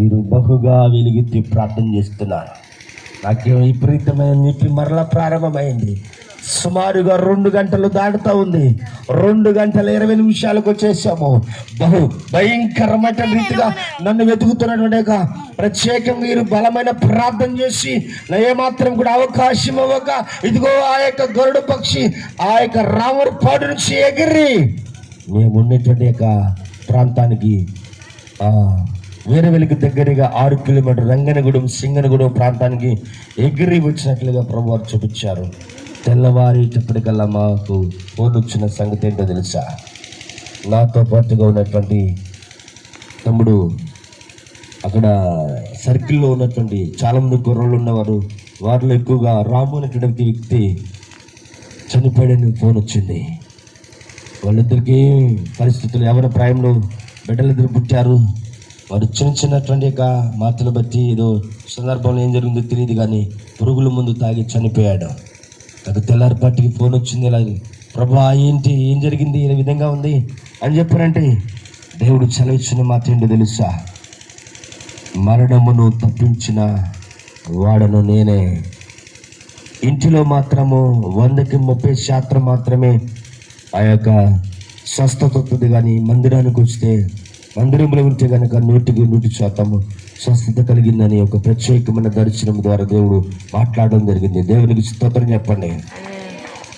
మీరు బహుగా వెలుగెత్తి ప్రార్థన చేస్తున్నారు. నాకేమో విపరీతమైన నొప్పి మరలా ప్రారంభమైంది. సుమారుగా 2 గంటలు దాటుతూ ఉంది. 2 గంటల 20 నిమిషాలకు వచ్చేసాము. బహు భయంకరమైన రీతిగా నన్ను వెతుకుతున్నటువంటి ప్రత్యేకంగా మీరు బలమైన ప్రార్థన చేసి నా ఏమాత్రం కూడా అవకాశం ఇవ్వక ఇదిగో ఆ యొక్క గరుడ పక్షి ఆ యొక్క రామరపాడు నుంచి ఎగిరి మేము ఉన్నటువంటి యొక్క ప్రాంతానికి వీరవెలికి దగ్గరగా 6 కిలోమీటర్ రంగనగూడెం సింగనగూడెం ప్రాంతానికి ఎగిరి వచ్చినట్లుగా ప్రభువారు చూపించారు. తెల్లవారేటప్పటికల్లా మాకు ఫోన్ వచ్చిన సంగతి ఏంటో తెలుసా? నాతో పాటుగా ఉన్నటువంటి తమ్ముడు, అక్కడ సర్కిల్లో ఉన్నటువంటి చాలామంది కుర్రోళ్ళు ఉన్నవారు, వారిలో ఎక్కువగా రాము అనేటువంటి వ్యక్తి చనిపోయాడని ఫోన్ వచ్చింది. వాళ్ళిద్దరికీ పరిస్థితులు ఎవరి ప్రాయంలో బిడ్డలిద్దరు పుట్టారు. వారు చిన్నటువంటి యొక్క మాటలు బట్టి ఏదో సందర్భంలో ఏం జరిగిందో తెలియదు, కానీ పురుగుల ముందు తాగి చనిపోయాడు. అది తెల్లారిపాటికి ఫోన్ వచ్చింది. ఇలా ప్రభా ఏంటి, ఏం జరిగింది, ఏ విధంగా ఉంది అని చెప్పారంటే దేవుడు సెలవిచ్చిన మాట ఏంటో తెలుసా? మరణమును తప్పించిన వాడను నేనే. ఇంటిలో మాత్రము 100కి 30% మాత్రమే ఆ యొక్క స్వస్థత వస్తుంది, కానీ మందిరానికి వస్తే మందిరంలో ఉంటే కనుక 100కి 100% స్వస్థత కలిగిందని ఒక ప్రత్యేకమైన దర్శనం ద్వారా దేవుడు మాట్లాడడం జరిగింది. దేవునికి స్తోత్రం చెప్పండి.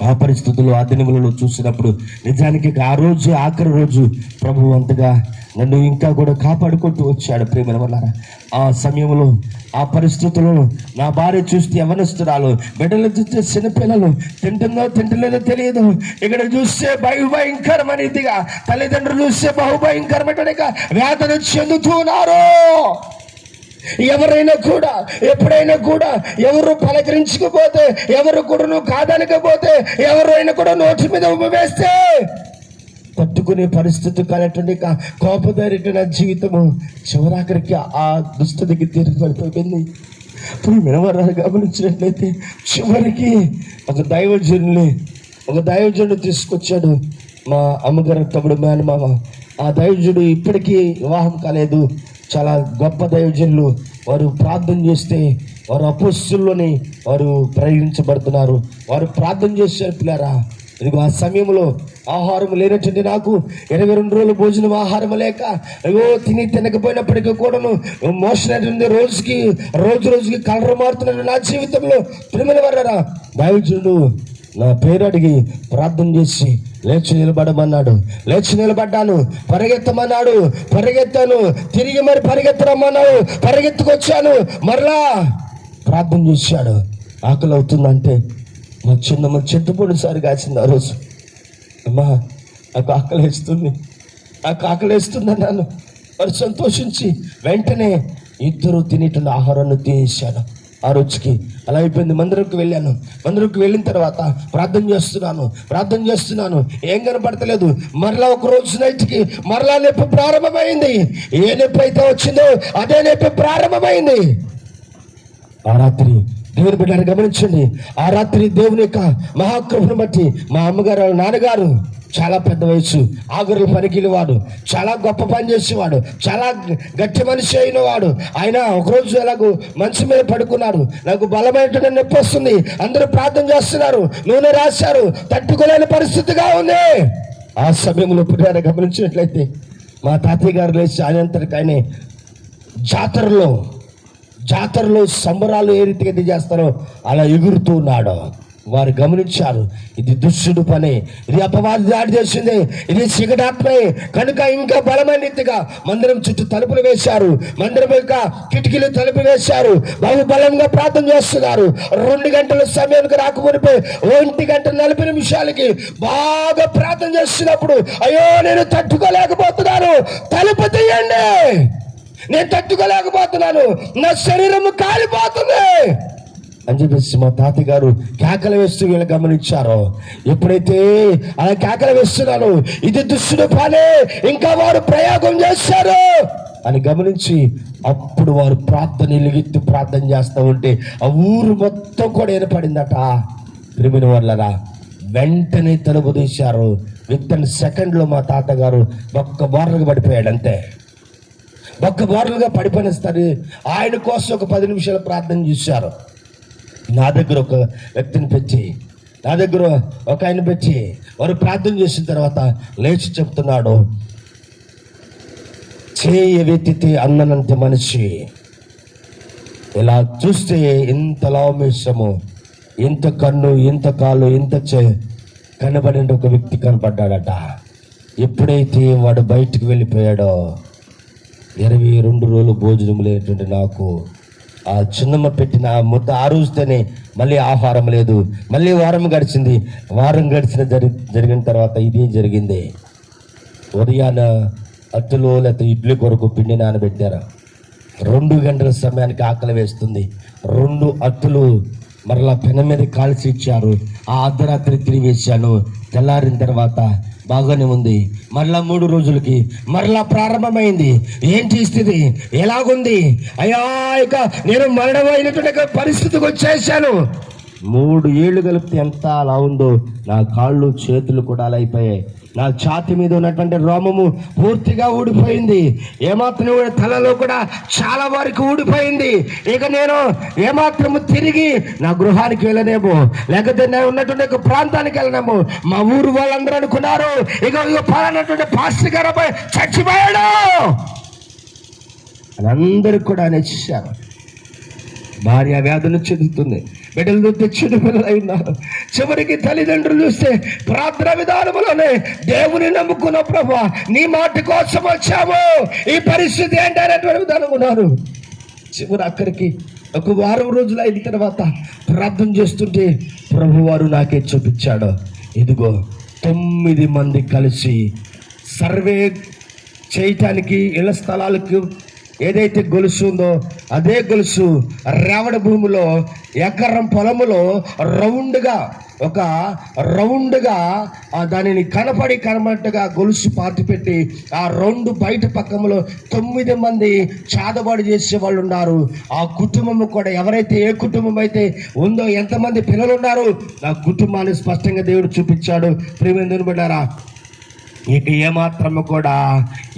ఆ పరిస్థితుల్లో ఆ దినములలో చూసినప్పుడు నిజానికి ఆ రోజు ఆఖరి రోజు ప్రభువు అంతగా నన్ను ఇంకా కూడా కాపాడుకుంటూ వచ్చాడు. ప్రేమ వల్ల ఆ సమయంలో ఆ పరిస్థితుల్లో నా భార్య చూస్తే యవనస్తురాలు, బిడ్డలు చూస్తే చిన్నపిల్లలు, తింటుందో తింటలేదో తెలియదు. ఇక్కడ చూస్తే భయంకరమైనదిగా, తల్లిదండ్రులు చూస్తే బహుభయంకరమైన వేదన చెందుతున్నారు. ఎవరైనా కూడా ఎప్పుడైనా కూడా ఎవరు పలకరించకపోతే, ఎవరు కూడా నువ్వు కాదనకపోతే, ఎవరైనా కూడా నోటి మీద ఉమ్మ వేస్తే తట్టుకునే పరిస్థితి కానటువంటి కోపదారిట నా జీవితము చివరాఖరికి ఆ దుస్థితికి తిరిగి పడిపోయింది. ఇప్పుడు వినవరాలు గమనించినట్లయితే చివరికి ఒక దైవజనుడు తీసుకొచ్చాడు. మా అమ్మగారు తమ్ముడు మేనమామ. ఆ దైవజనుడు ఇప్పటికీ వివాహం కాలేదు. చాలా గొప్ప దైవజనులు. వారు ప్రార్థన చేస్తే వారు అపోస్తుల్లోని వారు ప్రయోగించబడుతున్నారు. వారు ప్రార్థన చేశారు. పిల్లారా, ఇదిగో ఆ సమయంలో ఆహారం లేనటువంటి నాకు 22 రోజులు భోజనం ఆహారం లేక అయ్యో తినకపోయినప్పటికీ కూడాను మోసనటువంటి రోజుకి కలర్ మారుతున్న నా జీవితంలో ప్రేమల వర్రరా దైవజనుడు నా పేరు అడిగి ప్రార్థన చేసి లేచి నిలబడమన్నాడు. లేచి నిలబడ్డాను. పరిగెత్తమన్నాడు. పరిగెత్తాను. తిరిగి మరి పరిగెత్తరమ్మన్నాడు. పరిగెత్తుకొచ్చాను. మరలా ప్రార్థన చేశాడు. ఆకలి అవుతుందంటే మా చిన్నమ్మ చెట్టుపొడిసారి కాసింది. ఆ రోజు అమ్మా నాకు ఆకలేస్తుంది అన్నాను. వారు సంతోషించి వెంటనే ఇద్దరు తినేటువంటి ఆహారాన్ని తీసాను. ఆ రోజుకి అలా అయిపోయింది. మందిరంకి వెళ్ళాను. మందిరంకి వెళ్ళిన తర్వాత ప్రార్థన చేస్తున్నాను. ఏం కనపడతలేదు. మరలా ఒక రోజు నైట్కి మరలా నొప్పి ప్రారంభమైంది. ఏ నొప్పి అయితే వచ్చిందో అదే నొప్పి ప్రారంభమైంది. ఆ రాత్రి దేవుని బిడ్డను గమనించండి. ఆ రాత్రి దేవుని యొక్క మహాకృపను బట్టి మా అమ్మగారు నాన్నగారు చాలా పెద్ద వయసు, ఆగురుల పనికివాడు, చాలా గొప్ప పని చేసేవాడు, చాలా గట్టి మనిషి అయిన వాడు. ఆయన ఒకరోజు ఎలాగో మంచం మీద పడుకున్నాడు. నాకు బలమైన నొప్పి వస్తుంది, అందరూ ప్రార్థన చేస్తున్నారు, నూనె రాశారు, తట్టుకోలేని పరిస్థితిగా ఉంది. ఆ సమయంలో పుట్టారు గమనించినట్లయితే మా తాతయ్య గారు లేచి ఆయనంతటికి ఆయనే జాతరలో సంబరాలు ఏ రీతిగా చేస్తారో అలా ఎగురుతూ ఉన్నాడు. వారు గమనించారు, ఇది దుష్టుడు పని, ఇది అపవాది దాడి చేసింది, ఇది చీకటాత్మే కనుక ఇంకా బలమైన రీతిగా మందిరం చుట్టూ తలుపులు వేశారు. మందిరం యొక్క కిటికీలు తలుపు వేశారు. బహుబలంగా ప్రార్థన చేస్తున్నారు. 2 గంటల సమయానికి రాకపోతే 1:40 బాగా ప్రార్థన చేస్తున్నప్పుడు అయ్యో నేను తట్టుకోలేకపోతున్నాను, తలుపు తీయండి, నేను తట్టుకోలేకపోతున్నాను, నా శరీరం కాలిపోతుంది అని చెప్పేసి మా తాతయ్య గారు కేకలు వేస్తూ వీళ్ళు గమనించారు. ఎప్పుడైతే అలా కేకలు వేస్తున్నాను, ఇది దుష్టుడు పని, ఇంకా వారు ప్రయోగం చేశారు అని గమనించి అప్పుడు వారు ఎలుగెత్తి ప్రార్థన చేస్తూ ఉంటే ఆ ఊరు మొత్తం కూడా ఏర్పడిందట. ప్రేమిన వాళ్ళరా వెంటనే తలుపు తీశారు. విత్ ఇన్ సెకండ్లో మా తాతగారు ఒక్క బోర్లకు పడిపోయాడు. అంతే, బోర్లుగా పడిపోయిస్తారు. ఆయన కోసం ఒక 10 నిమిషాలు ప్రార్థన చేశారు. నా దగ్గర ఒక వ్యక్తిని పెట్టి, నా దగ్గర ఒక ఆయన పెట్టి వారు ప్రార్థన చేసిన తర్వాత లేచి చెప్తున్నాడు, చేయవెత్తితే అన్ననంత మనిషి. ఇలా చూస్తే ఇంత లావమేషము, ఇంత కన్ను, ఇంత కాలు, ఇంత కనబడిన ఒక వ్యక్తి కనపడ్డాడట. ఎప్పుడైతే వాడు బయటికి వెళ్ళిపోయాడో 22 రోజులు భోజనం లేనటువంటి నాకు ఆ చిన్నమ్మ పెట్టిన ఆ ముద్ద ఆ రోజుతోనే మళ్ళీ ఆహారం లేదు. మళ్ళీ వారం గడిచింది. వారం జరిగిన తర్వాత ఇదే జరిగింది. ఉదయాన అత్తులు లేకపోతే ఇడ్లీ కొరకు పిండి నానబెట్టారు. 2 గంటల సమయానికి ఆకలి వేస్తుంది. 2 అత్తులు మరలా పెన మీద కాల్చి ఇచ్చారు. ఆ అర్ధరాత్రి తిరిగేసాను. తెల్లారిన తర్వాత బాగానే ఉంది. మరలా 3 రోజులకి మరలా ప్రారంభమైంది. ఏంటి స్థితి, ఎలాగుంది? అయ్యా, ఇక నేను మరణమైనటువంటి పరిస్థితికి వచ్చేసాను. 3 ఏళ్ళు కలిపితే ఎంత అలా ఉందో, నా కాళ్ళు చేతులు కూడా అలా అయిపోయాయి. నా ఛాతి మీద ఉన్నటువంటి రోమము పూర్తిగా ఊడిపోయింది. ఏమాత్రం తలలో కూడా చాలా వరకు ఊడిపోయింది. ఇక నేను ఏమాత్రము తిరిగి నా గృహానికి వెళ్ళనేమో, లేకపోతే నేను ఉన్నటువంటి ప్రాంతానికి వెళ్ళనేమో. మా ఊరు వాళ్ళందరూ అనుకున్నారు, ఇక పలానటువంటి పాస్టర్ గారు అబ్బాయి చచ్చిపోయాడు అని అందరికి కూడా నచ్చారు. భార్య వ్యాధులు చెందుతుంది, బిడ్డలు చూస్తే చిన్న పిల్లలు ఉన్నారు. చివరికి తల్లిదండ్రులు చూస్తే ప్రార్థన విధానంలోనే దేవుని నమ్ముకున్న ప్రభువా నీ మాట కోసం వచ్చాము, ఈ పరిస్థితి ఏంటనేటువంటి విధానం ఉన్నారు. చివరి అక్కడికి ఒక వారం రోజులు అయిన తర్వాత ప్రార్థన చేస్తుంటే ప్రభువారు నాకే చూపించాడు, ఇదిగో 9 మంది కలిసి సర్వే చేయటానికి ఇళ్ల స్థలాలకు ఏదైతే గొలుసు ఉందో అదే గొలుసు రావడ భూమిలో ఎకరం పొలములో రౌండ్గా దానిని కనపడినట్టుగా గొలుసు పాతి పెట్టి ఆ 2 బయట పక్కములో 9 మంది చాదబాటు చేసే వాళ్ళు ఉన్నారు. ఆ కుటుంబము కూడా ఎవరైతే ఏ కుటుంబం అయితే ఉందో, ఎంతమంది పిల్లలు ఉన్నారు, నా కుటుంబాన్ని స్పష్టంగా దేవుడు చూపించాడు. ప్రియమైన బిడ్డారా, ఇక ఏమాత్రము కూడా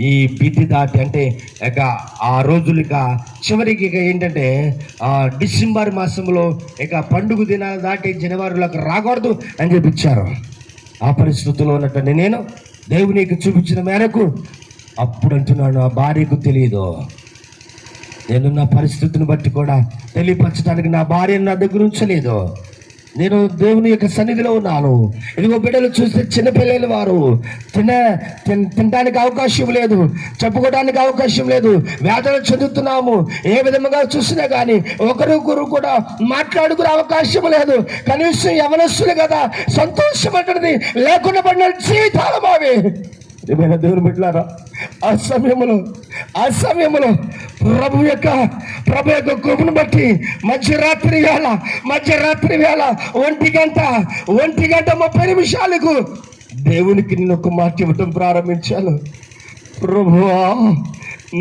ఈ భీతి దాటి, అంటే ఇక ఆ రోజులు ఇక చివరికి ఇక ఏంటంటే డిసెంబర్ మాసంలో ఇక పండుగ దినాలు దాటి జనవరిలోకి రాకూడదు అని చెప్పించారు. ఆ పరిస్థితుల్లో ఉన్నటువంటి నేను దేవునికి చూపించిన మేరకు అప్పుడు అంటున్నాను, ఆ భార్యకు తెలియదు. నేను నా పరిస్థితిని బట్టి కూడా తెలియపరచడానికి నా భార్యను నా దగ్గర ఉంచలేదు. నేను దేవుని యొక్క సన్నిధిలో ఉన్నాను. ఇదిగో బిడ్డలు చూస్తే చిన్నపిల్లలు వారు తినడానికి అవకాశం లేదు, చెప్పుకోవడానికి అవకాశం లేదు, వేదన చెందుతున్నాము. ఏ విధముగా చూసినా కానీ ఒకరికొకరు కూడా మాట్లాడుకునే అవకాశం లేదు. కనీసం యవనస్తులు కదా, సంతోషం అంటున్నది లేకుండా పడిన జీవితాలు మావి. ఏమైనా దేవుని బిడ్డలారా, ఆ సమయంలో ప్రభు యొక్క కృపను బట్టి మధ్యరాత్రి వేళ 1:30 దేవునికి నేను ఒక మాట ఇవ్వటం ప్రారంభించాను. ప్రభువా,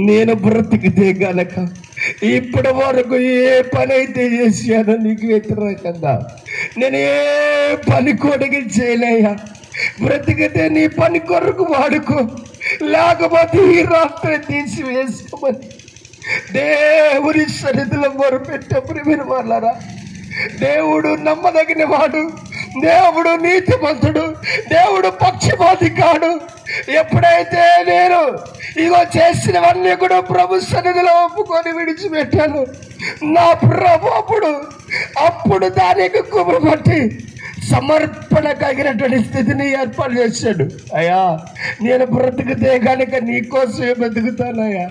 నేను బ్రతికితే గనక ఇప్పటి వరకు ఏ పని అయితే చేశానో నీకు వ్యతిరేకంగా నేను ఏ పని కొడుకు చేయలేయా. బ్రతికితే నీ పని కొరకు వాడుకో, లేకపోతే ఈ రాత్రి తీసివేసుకోమని దేవుని సన్నిధిలో మొరపెట్టే మీరు వాళ్ళరా. దేవుడు నమ్మదగిన వాడు, దేవుడు నీతిమంతుడు, దేవుడు పక్షపాతి కాడు. ఎప్పుడైతే నేను ఇగో చేసినవన్నీ కూడా ప్రభు సన్నిధిలో ఒప్పుకొని విడిచిపెట్టాను, నా ప్రభు అప్పుడు దానికి కుమరబట్టి సమర్పణ కలిగినటువంటి స్థితిని ఏర్పాటు చేశాడు. అయ్యా, నేను బ్రతికితే కనుక నీకోసమే బ్రతుకుతానయ్యా.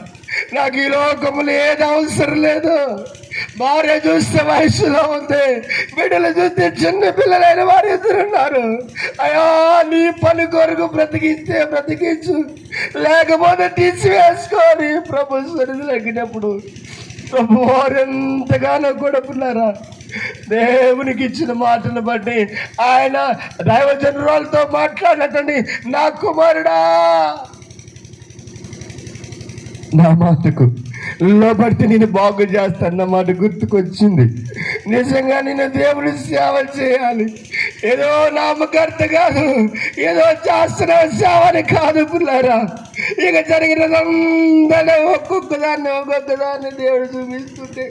నాకు ఈ లోకములు ఏది అవసరం లేదు. భార్య చూస్తే వయసులో ఉంది, బిడ్డలు చూస్తే చిన్న పిల్లలైన వారు ఎదురున్నారు. అయ్యా, నీ పని కొరకు బ్రతికిస్తే బ్రతికించు, లేకపోతే తీసివేసుకొని ప్రభు సన్నిధిలో ఎక్కినప్పుడు ప్రభు వారు ఎంతగానో కూడా పిల్లారా, దేవునికి ఇచ్చిన మాటను బట్టి ఆయన దైవజనురాలతో మాట్లాడటండి, నా కుమారుడా నా మాటకు లోబడితే నేను బాగు చేస్తాను మాట గుర్తుకొచ్చింది. నిజంగా నేను దేవుని సేవ చేయాలి, ఏదో నామకర్త కాదు, ఏదో చేస్తున్న సేవని కాదు పిల్లారా. ఇక జరిగినదంతా ఒక్కొక్కదాన్ని దేవుడు చూపిస్తుంటే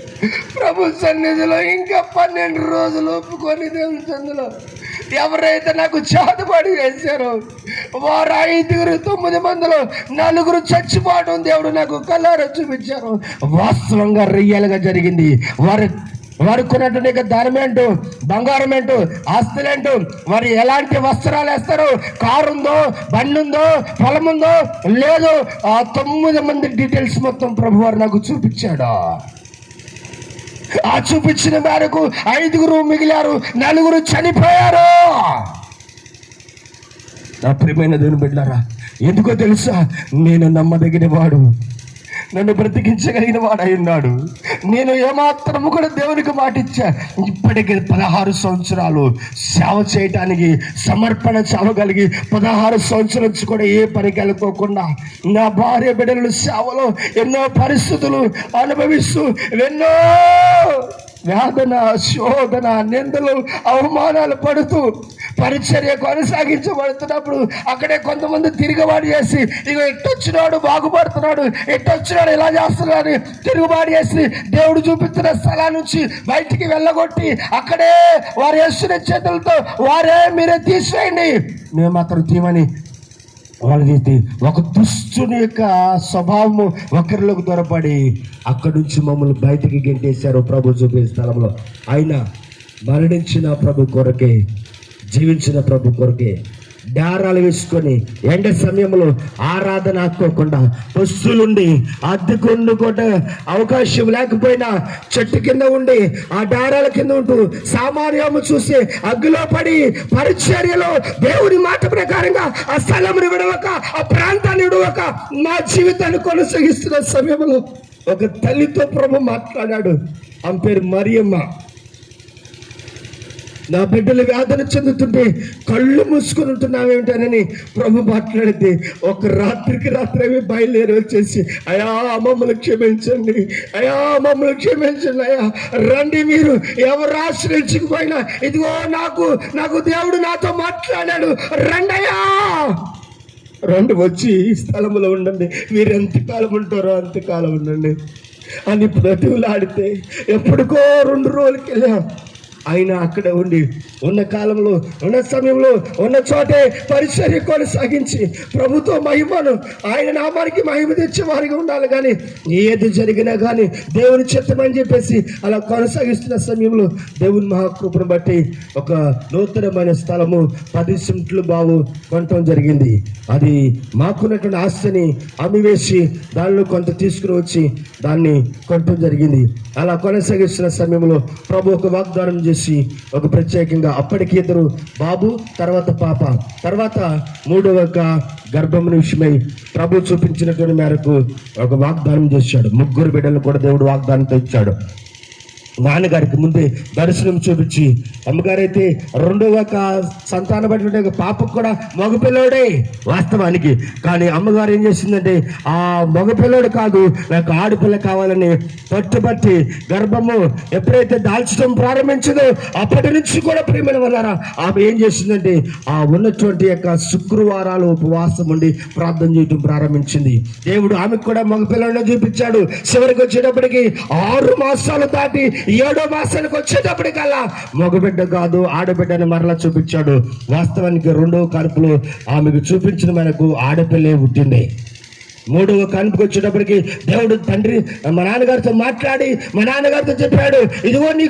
ప్రభు సన్నిధిలో ఇంకా 12 రోజులు ఒప్పుకొని దేవుడి సన్నిధిలో ఎవరైతే నాకు చేతబడి చేశారో వారు 5, 9 మందిలో 4 చచ్చిపోవడం దేవుడు నాకు కళ్ళారా చూపించారు. వాస్తవంగా రియల్గా జరిగింది. వారు కొన్నటువంటి ధనమేంటో, బంగారమేంటో, ఆస్తులేంటో, వారు ఎలాంటి వస్త్రాలు వేస్తారో, కారు ఉందో, బండి ఉందో, పొలం ఉందో లేదో, ఆ 9 మంది డీటెయిల్స్ మొత్తం ప్రభు వారు నాకు చూపించాడు. ఆ చూపించిన మేరకు 5 మిగిలారు, 4 చనిపోయారు. నా ప్రియమైన దేవుని బిడ్డలారా, ఎందుకో తెలుసా? నేను నమ్మదగిన వాడు, నన్ను బ్రతికించగలిగిన వాడు అయి ఉన్నాడు. నేను ఏమాత్రము కూడా దేవునికి మాట ఇచ్చా. ఇప్పటికి 16 సంవత్సరాలు సేవ చేయటానికి సమర్పణ చావగలిగి 16 సంవత్సరాల నుంచి కూడా ఏ పనికి వెళ్ళకోకుండా నా భార్య బిడ్డలు సేవలో ఎన్నో పరిస్థితులు అనుభవిస్తూ ఎన్నో వేదన, శోధన, నిందలు, అవమానాలు పడుతూ పరిచర్య కొనసాగించబడుతున్నప్పుడు అక్కడే కొంతమంది తిరుగుబాటు చేసి ఇక ఎట్టొచ్చినాడు బాగుపడుతున్నాడు, ఎట్టొచ్చినాడు ఇలా చేస్తున్నాడు తిరుగుబాటు చేసి దేవుడు చూపిస్తున్న స్థలం నుంచి బయటికి వెళ్ళగొట్టి అక్కడే వారు వేస్తున్న చేతులతో వారే మీరే తీసేయండి, మేము మాత్రం తీమని వాళ్ళకి ఒక దుష్టుని యొక్క స్వభావము ఒకరిలోకి దొరపడి అక్కడి నుంచి మమ్మల్ని బయటికి గెంటేశారు. ప్రభు చూపే స్థలంలో ఆయన మరణించిన ప్రభు కొరకే, జీవించిన ప్రభు కొరకే దారాలు వేసుకొని ఎండ సమయంలో ఆరాధన ఆకోకుండా పస్తులుండి అద్దెకు వండుకోట అవకాశం లేకపోయినా చెట్టు కింద ఉండి ఆ దారాల కింద ఉంటూ సామాన్యము చూసి అగ్గిలో పడి పరిచర్యలో దేవుడి మాట ప్రకారంగా ఆ స్థలముని విడవక, ఆ ప్రాంతాన్ని విడవక నా జీవితాన్ని కొనసాగిస్తున్న సమయంలో ఒక తల్లితో ప్రభు మాట్లాడాడు. ఆమె పేరు మరియమ్మ. నా బిడ్డలు వేదన చెందుతుంటే కళ్ళు మూసుకొని ఉంటున్నావేమిటానని ప్రభు మాట్లాడితే ఒక రాత్రికి రాత్రి బయలుదేరి వచ్చేసి, అయా మమ్మల్ని క్షమించండి, అయా మమ్మల్ని క్షమించండి, అయా రండి, మీరు ఎవరు ఆశ్రయించకపోయినా ఇదిగో నాకు దేవుడు నాతో మాట్లాడాడు, రండి అయ్యా, రండి వచ్చి ఈ స్థలంలో ఉండండి, మీరు ఎంతకాలం ఉంటారో అంతకాలం ఉండండి అని బ్రతిమలాడితే ఎప్పటికో 2 రోజులకి వెళ్ళాం. ఆయన అక్కడ ఉండి ఉన్న కాలంలో, ఉన్న సమయంలో, ఉన్న చోటే పరిచర్య కొనసాగించి ప్రభుత్వ మహిమను, ఆయన నామానికి మహిమ తెచ్చే వారిగా ఉండాలి. కానీ ఏది జరిగినా కానీ దేవుని చిత్తమని చెప్పేసి అలా కొనసాగిస్తున్న సమయంలో దేవుని మహాకృపను బట్టి ఒక నూతనమైన స్థలము 10 సెంట్లు బావు కొనటం జరిగింది. అది మాకున్నటువంటి ఆస్తిని అమ్మివేసి దానిలో కొంత తీసుకుని వచ్చి దాన్ని కొనటం జరిగింది. అలా కొనసాగిస్తున్న సమయంలో ప్రభు ఒక వాగ్దానం చేసి ఒక ప్రత్యేకంగా అప్పటికి 2 బాబు, తర్వాత పాప, తర్వాత 3వ గర్భం విషయమై ప్రభు చూపించినటువంటి మేరకు ఒక వాగ్దానం చేశాడు. 3 బిడ్డలు కూడా దేవుడు వాగ్దానంతో ఇచ్చాడు. నాన్నగారికి ముందే దర్శనం చూపించి, అమ్మగారైతే 2వ సంతానం పడిన పాపకు కూడా మగపిల్లోడే వాస్తవానికి. కానీ అమ్మగారు ఏం చేసిందంటే ఆ మగపిల్లోడు కాదు, నాకు ఆడపిల్ల కావాలని పట్టుబట్టి గర్భము ఎప్పుడైతే దాల్చడం ప్రారంభించిందో అప్పటి నుంచి కూడా ప్రియమైన వాళ్ళారా ఆమె ఏం చేసిందంటే ఆ ఉన్నటువంటి శుక్రవారాలు ఉపవాసం ఉండి ప్రార్థన చేయడం ప్రారంభించింది. దేవుడు ఆమెకు కూడా మగపిల్లోనే చూపించాడు. చివరికి వచ్చేటప్పటికి 6 మాసాలు దాటి 7వ మాసానికి వచ్చేటప్పటికల్లా మగబిడ్డ కాదు ఆడబిడ్డని మరలా చూపించాడు. వాస్తవానికి 2వ కాన్పులో ఆమెకు చూపించిన మనకు ఆడపిల్లే పుట్టింది. 3వ కాన్పుకి వచ్చేటప్పటికి దేవుడు తండ్రి మా నాన్నగారితో మాట్లాడి మా నాన్నగారితో చెప్పాడు, ఇదిగో నీ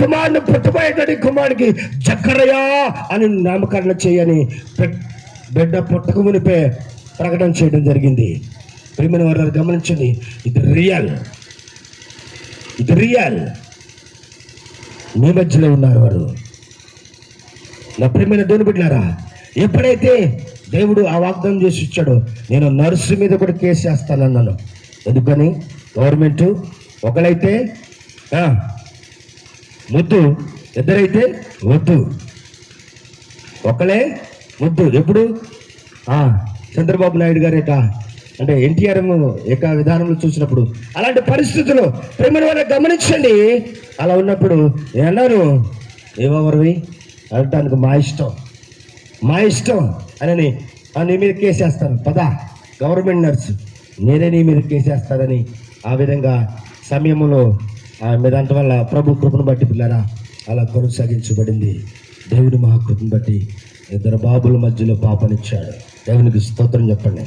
కుమారుని పుట్టబోయేటటువంటి కుమారుడికి జక్కరయ్య అని నామకరణ చేయని బిడ్డ పుట్టక మునిపే ప్రకటన చేయడం జరిగింది. ప్రియమైన వారు గమనించండి, ఇది రియల్. మీ మధ్యలో ఉన్నారు వారు. నా ప్రియమైన దేవుని బిడ్డలారా, ఎప్పుడైతే దేవుడు ఆ వాగ్దానం చేసి ఇచ్చాడో నేను నర్సు మీద కూడా కేసు వేస్తానన్నాను. ఎందుకని? గవర్నమెంట్ ఒకరైతే ముద్దు, ఇద్దరైతే వద్దు. ఒకలే ముద్దు. ఎప్పుడు? చంద్రబాబు నాయుడు గారేట అంటే ఎన్టీఆర్ యొక్క విధానంలో చూసినప్పుడు అలాంటి పరిస్థితులు ప్రేమ వాళ్ళని గమనించండి. అలా ఉన్నప్పుడు నేను అన్నాను, ఏమవరవి అనడానికి మా ఇష్టం అని నీ మీద కేసేస్తాను, పదా గవర్నమెంట్ నర్సు నేనే నీ మీద కేసేస్తానని ఆ విధంగా సమయంలో మీద అంట వల్ల ప్రభు కృపను బట్టి పిల్లరా అలా కొనసాగించబడింది. దేవుని మహాకృపను బట్టి 2 బాబుల మధ్యలో పాపనిచ్చాడు. దేవునికి స్తోత్రం చెప్పండి.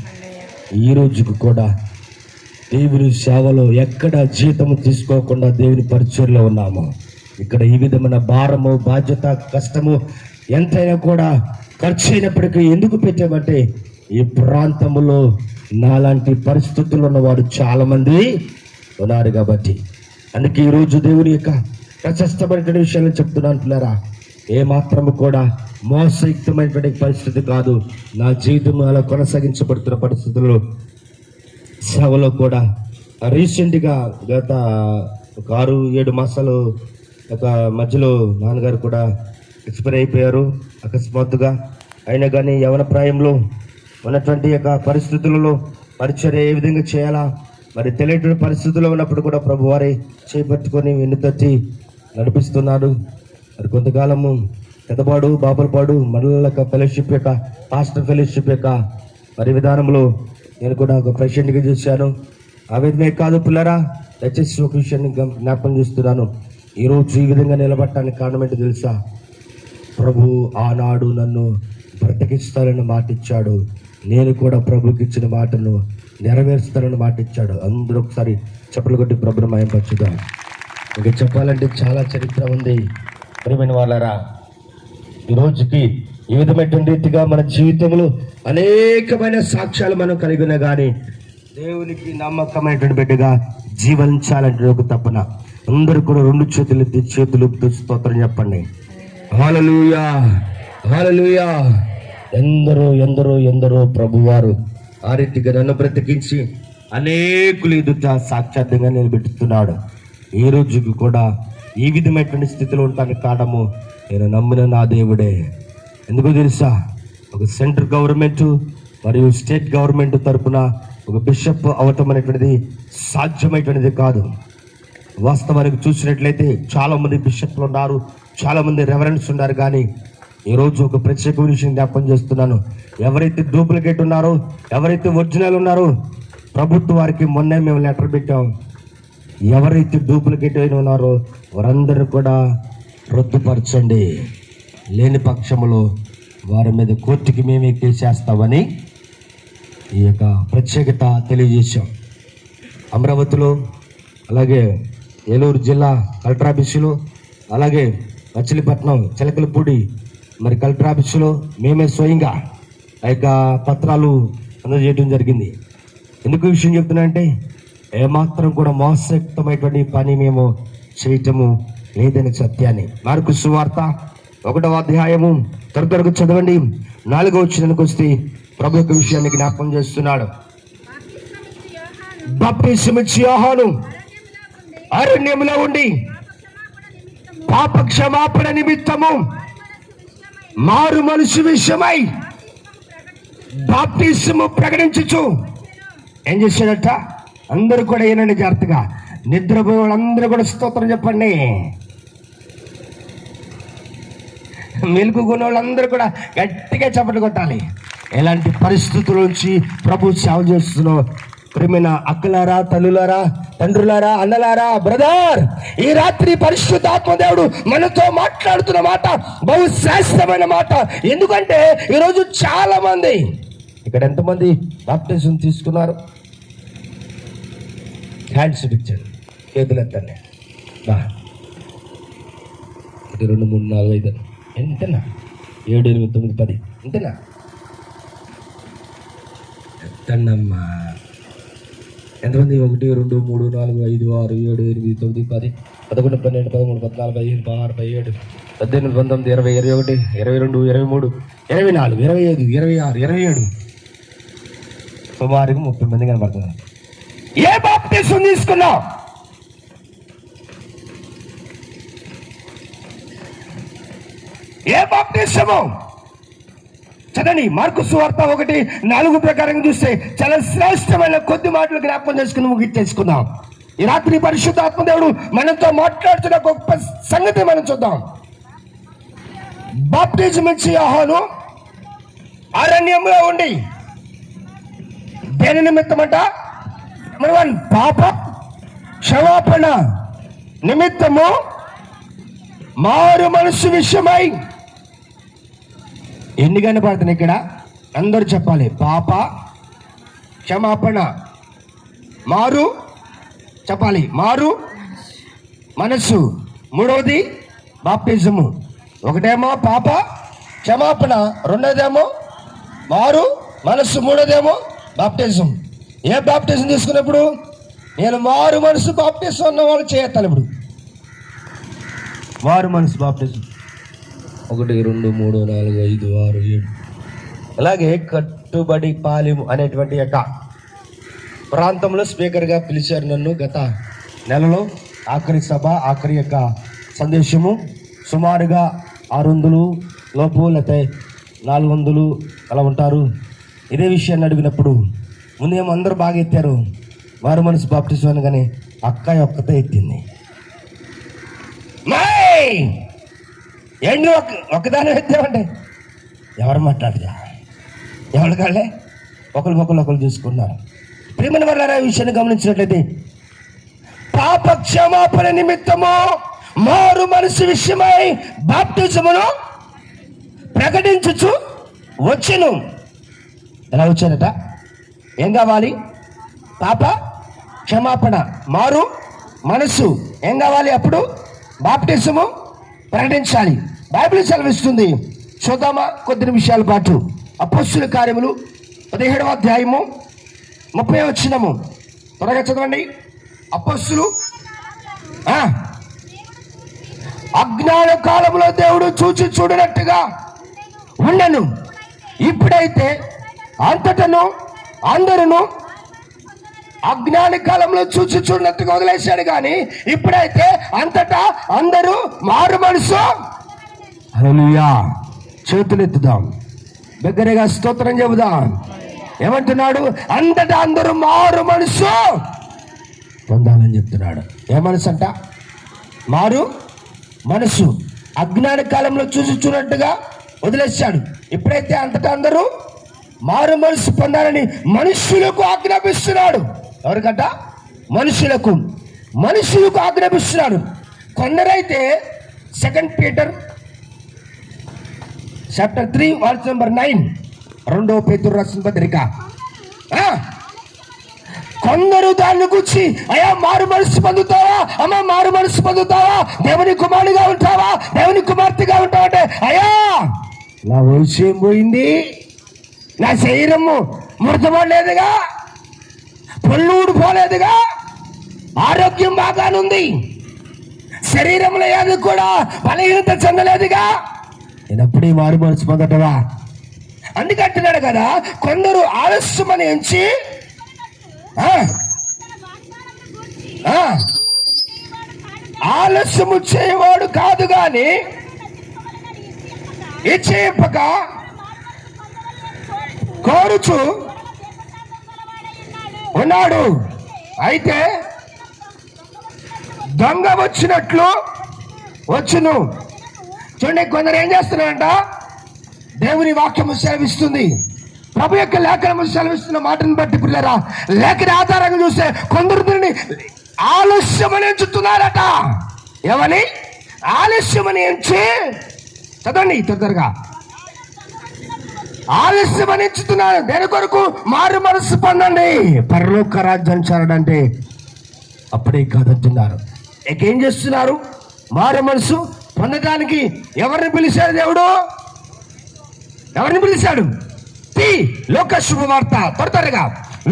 ఈ రోజుకు కూడా దేవుని సేవలో ఎక్కడ జీతము తీసుకోకుండా దేవుని పరిచర్లో ఉన్నాము. ఇక్కడ ఈ విధమైన భారము, బాధ్యత, కష్టము ఎంతైనా కూడా ఖర్చు అయినప్పటికీ ఎందుకు పెట్టామంటే ఈ ప్రాంతంలో నాలాంటి పరిస్థితుల్లో ఉన్నవాడు చాలామంది ఉన్నారు కాబట్టి. అందుకే ఈరోజు దేవుని యొక్క ప్రశస్తమైన విషయాలను చెప్తున్నాను పిల్లరా. ఏమాత్రము కూడా మోసయుక్తమైనటువంటి పరిస్థితి కాదు. నా జీవితం అలా కొనసాగించబడుతున్న పరిస్థితుల్లో సేవలో కూడా రీసెంట్గా గత ఒక 6-7 మాసాలు ఒక మధ్యలో నాన్నగారు కూడా ఎక్స్పైర్ అయిపోయారు అకస్మాత్తుగా. అయినా కానీ యవన ప్రాయంలో ఉన్నటువంటి యొక్క పరిస్థితులలో పరిచర్య ఏ విధంగా చేయాలా మరి తెలియని పరిస్థితుల్లో ఉన్నప్పుడు కూడా ప్రభు వారి చేపట్టుకొని వెన్నుతట్టి నడిపిస్తున్నాడు. మరి కొంతకాలము పెద్దపాడు, బాపులపాడు మండల ఫెలోషిప్ యొక్క పాస్టర్ ఫెలోషిప్ యొక్క మరి విధానంలో నేను కూడా ఒక ప్రెసిడెంట్గా చేశాను. ఆ విధమే కాదు పిల్లరా, దయచేసి ఒక విషయాన్ని జ్ఞాపకం చేస్తున్నాను. ఈరోజు ఈ విధంగా నిలబడటానికి కారణం ఏంటో తెలుసా? ప్రభు ఆనాడు నన్ను బ్రతికిస్తానని మాట ఇచ్చాడు. నేను కూడా ప్రభుకి ఇచ్చిన మాటను నెరవేరుస్తానని మాట ఇచ్చాడు. అందరూ ఒకసారి చప్పట్లు కొట్టి ప్రభుని మహిమపరచుదాం. ఇంకా చెప్పాలంటే చాలా చరిత్ర ఉంది ప్రియమైన వాళ్ళారా. ఈ రోజుకి ఈ విధమైనటువంటి రీతిగా మన జీవితంలో అనేకమైన సాక్ష్యాలు మనం కలిగి ఉన్నా కానీ దేవునికి నమ్మకమైనటువంటి బిడ్డగా జీవించాలంటే ఒక తపన. అందరూ కూడా 2 చేతులు ఎత్తి చేతులు స్తోత్రం చెప్పండి. హల్లెలూయా, హల్లెలూయా. ఎందరో ప్రభువారు ఆ రీతిగా నన్ను బ్రతికించి అనేకులు ఎదుట సాక్షాత్తంగా నిలబెట్టుతున్నాడు. ఈ రోజుకి కూడా ఈ విధమైనటువంటి స్థితిలో ఉంటానికి కారణము నేను నమ్మిన నా దేవుడే. ఎందుకో తెలుసా? ఒక సెంట్రల్ గవర్నమెంట్ మరియు స్టేట్ గవర్నమెంట్ తరఫున ఒక బిషప్ అవటం అనేటువంటిది సాధ్యమైనటువంటిది కాదు. వాస్తవానికి చూసినట్లయితే చాలామంది బిషప్లు ఉన్నారు, చాలామంది రెవరెండ్స్ ఉన్నారు. కానీ ఈరోజు ఒక ప్రత్యేక విషయం జ్ఞాపకం చేస్తున్నాను. ఎవరైతే డూప్లికేట్ ఉన్నారో, ఎవరైతే ఒరిజినల్ ఉన్నారో, ప్రభుత్వం వారికి మొన్నే మేము లెటర్ పెట్టాం. ఎవరైతే డూప్లికేట్ అయిన ఉన్నారో వారందరూ కూడా రద్దుపరచండి, లేని పక్షంలో వారి మీద కోర్టుకి మేమే కేసేస్తామని ఈ యొక్క ప్రత్యేకత తెలియజేశాం. అమరావతిలో, అలాగే ఏలూరు జిల్లా కలెక్టర్ ఆఫీసులో, అలాగే మచిలీపట్నం చిలకలపూడి మరి కలెక్టర్ ఆఫీసులో మేమే స్వయంగా ఆ యొక్క పత్రాలు అందజేయడం జరిగింది. ఎందుకు ఈ విషయం చెప్తున్నా అంటే ఏమాత్రం కూడా మోసయుక్తమైనటువంటి పని మేము చేయటము లేదని సత్యాన్ని. మార్కు సువార్త 1వ అధ్యాయము త్వరగా చదవండి. 4వ వచనానికి వస్తే ప్రభు యొక్క విషయాన్ని జ్ఞాపకం చేస్తున్నాడు. బాప్తిసమిచ్చి యోహాను అరణ్యములో ఉండి పాప క్షమాపణ నిమిత్తము మారు మనసు విషయమై బాప్తిసము ప్రకటించుచు ఏం చేశాడట? అందరూ కూడా ఏనండి జాగ్రత్తగా, నిద్రపోయే వాళ్ళందరూ కూడా స్తోత్రం చెప్పండి. మెలుగుకున్న వాళ్ళందరూ కూడా గట్టిగా చప్పట్లు కొట్టాలి. ఎలాంటి పరిస్థితుల నుంచి ప్రభు సేవ చేస్తున్నాం. ప్రియమైన అక్కలారా, తల్లులారా, తండ్రులారా, అన్నలారా, బ్రదర్, ఈ రాత్రి పరిశుద్ధాత్మ దేవుడు మనతో మాట్లాడుతున్న మాట బహు శ్రేష్టమైన మాట. ఎందుకంటే ఈరోజు చాలా మంది ఇక్కడ ఎంతమంది బాప్టిజం తీసుకున్నారు? హ్యాండ్స్ ఇచ్చారు, చేతులు ఎత్తండి. 1 2 3 4 5 ఎంతనా? 7 8 9 10 ఎంతనా? ఎత్తండమ్మా. ఎంతమంది? 1 2 3 4 5 6 7 8 9 10 11 12 13 14 15 16 17 18 19 20 21 22 23 24 25 26 27 సుమారుగా 30 మంది కనబడుతున్నారు. ఏ బాప్తిసం తీసుకున్నావు? ఏ బాప్తిసము? చదండి. మార్కు సువార్త 1:4 ప్రకారం చూస్తే చాలా శ్రేష్టమైన కొద్ది మాటలు జ్ఞాపకం చేసుకుని ముగించేసుకుందాం. ఈ రాత్రి పరిశుద్ధాత్మ దేవుడు మనతో మాట్లాడుతున్న గొప్ప సంగతి మనం చూద్దాం. బాప్టిజం ఇచ్చి యోహాను అరణ్యంలో ఉండి దేని నిమిత్తమంట? నెంబర్ 1 పాప క్షమాపణ నిమిత్తము మారు మనసు విషయమై. ఎన్ని కనపడుతున్నాయి ఇక్కడ? అందరూ చెప్పాలి. పాప క్షమాపణ, మారు చెప్పాలి, మారు మనసు. మూడవది బాప్టిజము. ఒకటేమో పాప క్షమాపణ, రెండోదేమో మారు మనసు, మూడోదేమో బాప్టిజం. ఏ బాప్టిజం తీసుకున్నప్పుడు? నేను మారు మనసు బాప్టిజం ఉన్న వాళ్ళు చేయత్తాను. ఇప్పుడు మారు మనసు బాప్టిజం 1 2 3 4 5 6 7. అలాగే కట్టుబడి పాలెము అనేటువంటి యొక్క ప్రాంతంలో స్పీకర్గా పిలిచారు నన్ను. గత నెలలో ఆఖరి సభ, ఆఖరి యొక్క సందేశము. సుమారుగా 600 లోపు లేకపోతే 400 అలా ఉంటారు. ఇదే విషయాన్ని అడిగినప్పుడు ముందేమో అందరూ బాగా ఎత్తారు మారు మనసు బాప్టిజం అనగానే అక్కాయి ఒక్కతే ఎత్తింది. ఏంటి ఒక్కదాని ఎత్తామంటే ఎవరు మాట్లాడదా? ఎవరి కాళ్ళే ఒకరు చూసుకున్నారు. ప్రియమైన వారు ఈ విషయాన్ని గమనించినట్లయితే పాప క్షమాపణ నిమిత్తము మారు మనసు విషయమై బాప్టిజమును ప్రకటించుచు వచ్చెను. ఎలా వచ్చానట? ఏం కావాలి? పాప క్షమాపణ, మారు మనసు. ఏం కావాలి? అప్పుడు బాప్టిజము ప్రకటించాలి. బైబిల్ సెలవిస్తుంది. చూద్దామా కొద్ది నిమిషాల పాటు? అపొస్తలుల కార్యములు 17వ అధ్యాయము 30వ వచనము. త్వరగా చదవండి. అపొస్తలు అజ్ఞాన కాలంలో దేవుడు చూచి చూడనట్టుగా ఉండను, ఇప్పుడైతే అంతటను అందరూ అజ్ఞాన కాలంలో చూచి చూడనట్టుగా వదిలేశాడు, కానీ ఇప్పుడైతే అంతటా అందరూ మారు మనసు. హల్లెలూయా. చేతులెత్తుదాం, దగ్గరగా స్తోత్రం చెబుదాం. ఏమంటున్నాడు? అంతటా అందరూ మారు మనసు పొందాలని చెప్తున్నాడు. ఏ మనసు అంట? మారు మనసు. అజ్ఞాన కాలంలో చూసి చూడనట్టుగా వదిలేశాడు, ఇప్పుడైతే అంతటా అందరూ మారు మనసు పొందాలని మనుషులకు ఆజ్ఞాపిస్తున్నాడు. ఎవరికంట? మనుషులకు ఆజ్ఞాపిస్తున్నాడు. కొందరైతే 2 పీటర్ చాప్టర్ 3 వర్స్ నెంబర్ 9, 2వ పేతురు రాసిన పత్రిక. కొందరు దాన్ని గురించి, అయ్యా మారు మనసు పొందుతావా, అమ్మ మారు మనసు పొందుతావా, దేవుని కుమారుడిగా ఉంటావా, దేవుని కుమార్తెగా ఉంటావా అంటే, అయ్యా నా వయసు ఏం పోయింది, నా శరీరము మృతపడలేదుగా, పళ్ళు ఊడిపోలేదుగా, ఆరోగ్యం బాగానుంది, శరీరంలో ఏది కూడా బలహీనత చెందలేదుగా, నేను అప్పుడే మారు మనసు పొందటవా? అందుకంటున్నాడు కదా, కొందరు ఆలస్యమని ఎంచి ఆలస్యము చేయవాడు కాదు గాని ఇచ్చేయక కోరుచు ఉన్నాడు. అయితే దొంగ వచ్చినట్లు వచ్చును. చూడండి, కొందరు ఏం చేస్తున్నారంట? దేవుని వాక్యము సెలవిస్తుంది, ప్రభు యొక్క లేఖనము సెలవిస్తున్న మాటను బట్టి పిల్లరా, లేఖన ఆధారంగా చూస్తే కొందరు దీనిని ఆలస్యమని ఎంచుతున్నారట. ఏమని? ఆలస్యమని ఎంచి, చదవండి తొందరగా, ఆలస్యమని ఎంచుతున్నారు. దేని కొరకు? మారు మనసు పొందండి, పరలోక రాజ్యాన్ని చేరడంటే అప్పుడే కాదంటున్నారు. ఏం చేస్తున్నారు? మారు మనసు పొందడానికి ఎవరిని పిలిచాడు దేవుడు? ఎవరిని పిలిచాడు? లోక శుభవార్త. త్వరగా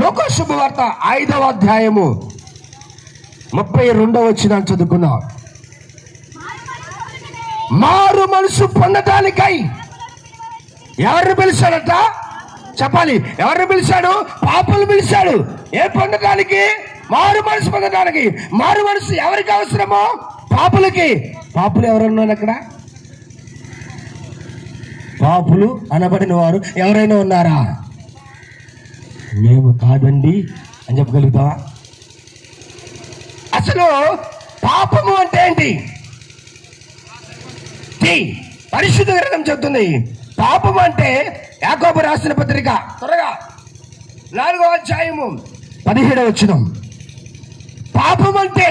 లోక శుభవార్త 5వ అధ్యాయము 32వ వచనం చదువుకున్నాం. మారు మనసు పొందటానికై ఎవరిని పిలిచాడట? చెప్పాలి. ఎవరిని పిలిచాడు? పాపులు పిలిచాడు. ఏ పొందటానికి? మారు మనసు పొందటానికి. మారు మనసు ఎవరికి అవసరమో? పాపులకి. పాపులు ఎవరున్నారు అక్కడ? పాపులు అనబడిన వారు ఎవరైనా ఉన్నారా? మేము కాదండి అని చెప్పగలుగుతావా? అసలు పాపము అంటే ఏంటి? పరిశుద్ధ గ్రంథం చెప్తుంది. పాపం అంటే యాకోబు రాసిన పత్రిక త్వరగా 4వ అధ్యాయము 17వ వచనం. పాపం అంటే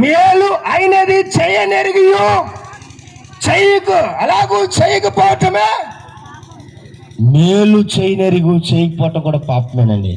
మేలు అయినది చేయనెరిగియు అలాగూ చేయకపోవటమే. మేలు చేయనెరుగు చేయకపోవటం కూడా పాపమేనండి.